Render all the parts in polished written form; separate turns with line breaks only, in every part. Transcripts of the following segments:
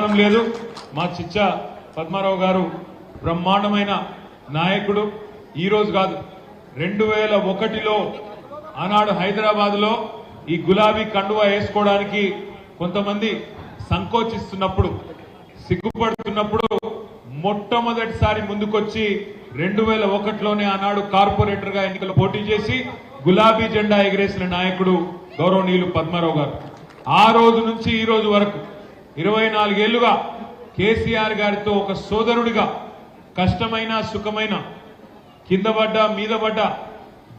అనుమానం లేదు మా చిచ్చ పద్మారావు గారు బ్రహ్మాండమైన నాయకుడు. ఈ రోజు కాదు 2001లో ఆనాడు హైదరాబాద్ లో ఈ గులాబీ కండువా వేసుకోవడానికి కొంతమంది సంకోచిస్తున్నప్పుడు సిగ్గుపడుతున్నప్పుడు మొట్టమొదటిసారి ముందుకొచ్చి 2001లోనే ఆనాడు కార్పొరేటర్ గా ఎన్నికలు పోటీ చేసి గులాబీ జెండా ఎగరేసిన నాయకుడు గౌరవనీయులు పద్మారావు గారు. ఆ రోజు నుంచి ఈ రోజు వరకు 24 ఏళ్లుగా కేసీఆర్ గారితో ఒక సోదరుడిగా కష్టమైన సుఖమైన కింద పడ్డా మీద పడ్డా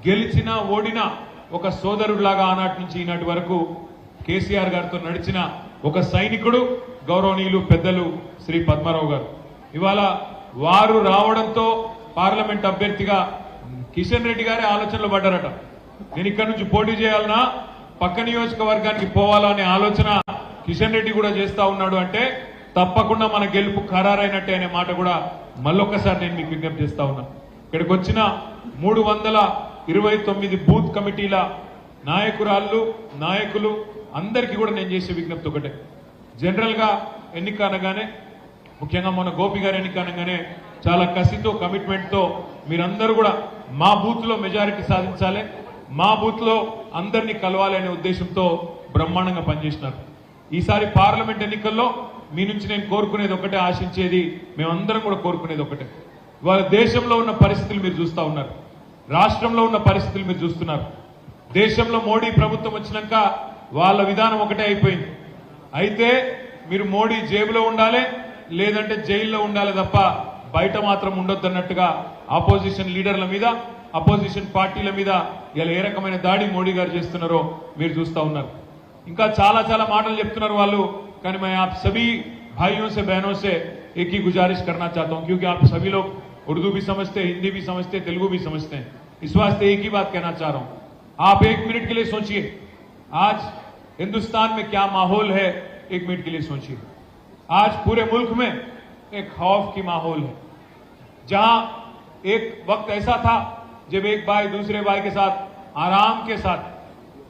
గెలిచినా ఓడినా ఒక సోదరుడిలాగా ఆనాటి నుంచి ఈనాటి వరకు కేసీఆర్ గారితో నడిచిన ఒక సైనికుడు గౌరవనీయులు పెద్దలు శ్రీ పద్మారావు గారు. ఇవాళ వారు రావడంతో పార్లమెంట్ అభ్యర్థిగా కిషన్ రెడ్డి గారే ఆలోచనలు పడ్డారట. నేను ఇక్కడ నుంచి పోటీ చేయాలన్నా పక్క నియోజకవర్గానికి పోవాలా అనే ఆలోచన కిషన్ రెడ్డి కూడా చేస్తా ఉన్నాడు. అంటే తప్పకుండా మన గెలుపు ఖరారైనట్టే అనే మాట కూడా మళ్ళొక్కసారి నేను మీకు విజ్ఞప్తి చేస్తా ఉన్నా. ఇక్కడికి వచ్చిన 329 బూత్ కమిటీల నాయకురాళ్ళు నాయకులు అందరికీ కూడా నేను చేసే విజ్ఞప్తి ఒకటే. జనరల్ గా ఎన్నిక అనగానే ముఖ్యంగా మన గోపి గారు ఎన్నిక అనగానే చాలా కసితో కమిట్మెంట్ తో మీరందరూ కూడా మా బూత్ లో మెజారిటీ సాధించాలి, మా బూత్ లో అందరినీ కలవాలి అనే ఉద్దేశంతో బ్రహ్మాండంగా పనిచేసినారు. ఈసారి పార్లమెంట్ ఎన్నికల్లో మీ నుంచి నేను కోరుకునేది ఒకటే, ఆశించేది మేమందరం కూడా కోరుకునేది ఒకటే. ఇవాళ దేశంలో ఉన్న పరిస్థితులు మీరు చూస్తా ఉన్నారు, రాష్ట్రంలో ఉన్న పరిస్థితులు మీరు చూస్తున్నారు. దేశంలో మోడీ ప్రభుత్వం వచ్చినాక వాళ్ళ విధానం ఒకటే అయిపోయింది. అయితే మీరు మోడీ జేబులో ఉండాలి లేదంటే జైల్లో ఉండాలి తప్ప బయట మాత్రం ఉండొద్దన్నట్టుగా ఆపోజిషన్ లీడర్ల మీద అపోజిషన్ పార్టీల మీద ఇలా ఏ రకమైన దాడి మోడీ గారు చేస్తున్నారో మీరు చూస్తా ఉన్నారు. ఇంకా చాలా చాలా మాటలు చెప్తున్నారు వాళ్ళు. కానీ मैं आप सभी भाइयों से बहनों से एक ही गुजारिश करना चाहता हूं, क्योंकि आप सभी लोग उर्दू भी समझते हैं, हिंदी भी समझते हैं, तेलुगु भी समझते हैं. इस वास्ते एक ही बात कहना चाह रहा हूं, आप 1 मिनट के लिए सोचिए आज हिंदुस्तान में क्या माहौल है. 1 मिनट के लिए सोचिए. आज पूरे मुल्क में एक खौफ की माहौल है. जहां एक वक्त ऐसा था जब एक भाई दूसरे भाई के साथ आराम के साथ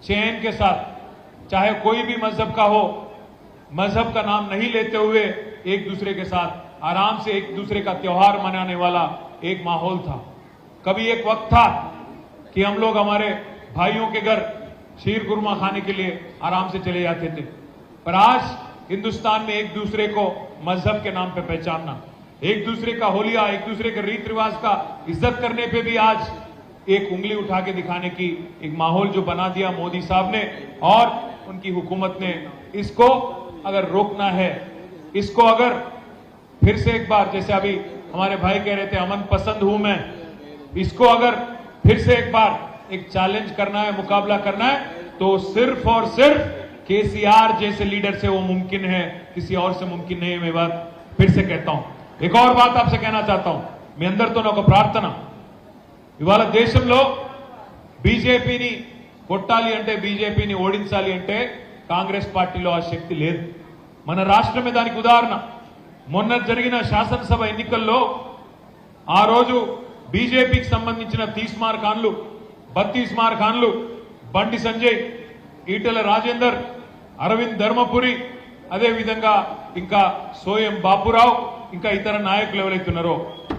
चैन के साथ चाहे कोई भी मजहब का हो, मजहब का नाम नहीं लेते हुए एक दूसरे के साथ आराम से एक दूसरे का त्योहार मनाने वाला एक माहौल था. कभी एक वक्त था कि हम लोग हमारे भाइयों के घर शीर कुरमा खाने के लिए आराम से चले जाते थे. पर आज हिंदुस्तान में एक दूसरे को मजहब के नाम पे पहचानना, एक दूसरे का होलिया, एक दूसरे के रीति रिवाज का इज्जत करने पे भी आज एक उंगली उठा के दिखाने की एक माहौल जो बना दिया मोदी साहब ने और उनकी हुकूमत ने. इसको अगर रोकना है, इसको अगर फिर से एक बार, जैसे अभी हमारे भाई कह रहे थे अमन पसंद हूं मैं, इसको अगर फिर से एक बार एक चैलेंज करना है, मुकाबला करना है, तो सिर्फ और सिर्फ केसीआर जैसे लीडर से वो मुमकिन है, किसी और से मुमकिन नहीं है. मैं बात फिर से कहता हूं. एक और बात आपसे कहना चाहता हूं. మీ అందరితో ఒక ప్రార్థన. ఇవాళ దేశంలో బీజేపీని కొట్టాలి అంటే, బీజేపీని ఓడించాలి అంటే కాంగ్రెస్ పార్టీలో ఆ శక్తి లేదు. మన రాష్ట్రమే దానికి ఉదాహరణ. మొన్న జరిగిన శాసనసభ ఎన్నికల్లో ఆ రోజు బీజేపీకి సంబంధించిన 30 మార్ ఖాన్లు 32 మార్ ఖాన్లు బండి సంజయ్, ఈటెల రాజేందర్, అరవింద్ ధర్మపురి, అదే విధంగా ఇంకా సోయం బాపురావు, ఇంకా ఇతర నాయకులు ఎవరైతున్నారో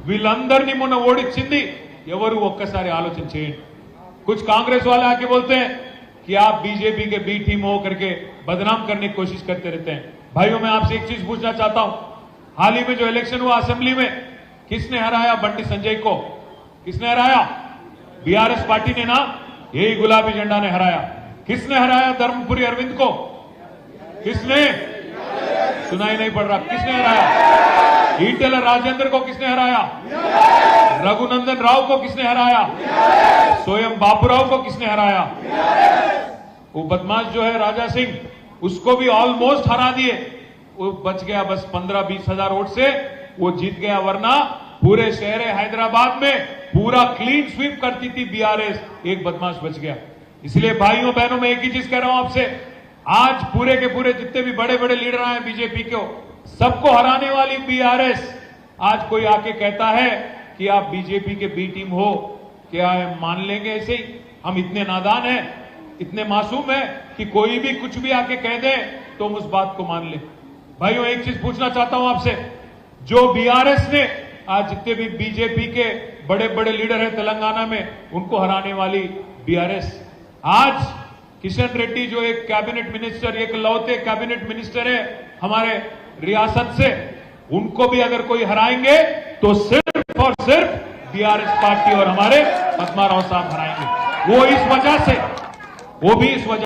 వీళ్ళందరినీ మొన్న ఓడించింది ఎవరు ఒక్కసారి ఆలోచన చేయండి. कुछ कांग्रेस वाले आके बोलते हैं कि आप बीजेपी के बी टीम हो करके बदनाम करने की कोशिश करते रहते हैं. भाइयों मैं आपसे एक चीज पूछना चाहता हूं, हाल ही में जो इलेक्शन हुआ असेंबली में, किसने हराया बंटी संजय को? किसने हराया? बीआरएस पार्टी ने ना, यही गुलाबी झंडा ने हराया. किसने हराया धर्मपुरी अरविंद को? किसने? सुनाई नहीं पड़ रहा. किसने हराया? ईटेल राजेंद्र को किसने हराया? रघुनंदन राव को किसने हराया? स्वयं बापूराव को किसने हराया? वो बदमाश जो है राजा सिंह, उसको भी ऑलमोस्ट हरा दिए. वो बच गया बस 15-20 हजार वोट से वो जीत गया, वरना पूरे शहर हैदराबाद में पूरा क्लीन स्वीप करती थी बीआरएस. एक बदमाश बच गया. इसलिए भाइयों बहनों मैं एक ही चीज कह रहा हूं आपसे, आज पूरे के पूरे जितने भी बड़े बड़े लीडर आए बीजेपी को, सबको हराने वाली बीआरएस. आज कोई आके कहता है कि आप बीजेपी के बी टीम हो, क्या मान लेंगे ऐसे ही? हम इतने नादान हैं, इतने मासूम हैं कि कोई भी कुछ भी आके कह दे तो हम उस बात को मान ले. भाइयों एक चीज पूछना चाहता हूं आपसे, जो बीआरएस ने आज जितने भी बीजेपी के बड़े बड़े लीडर हैं तेलंगाना में, उनको हराने वाली बीआरएस आज किशन रेड्डी जो एक कैबिनेट मिनिस्टर, एक लौते कैबिनेट मिनिस्टर है हमारे रियासत से, उनको भी अगर कोई हराएंगे तो सिर्फ और सिर्फ बीआरएस पार्टी और हमारे पद्मा राव साहब हराएंगे। वो भी इस वजह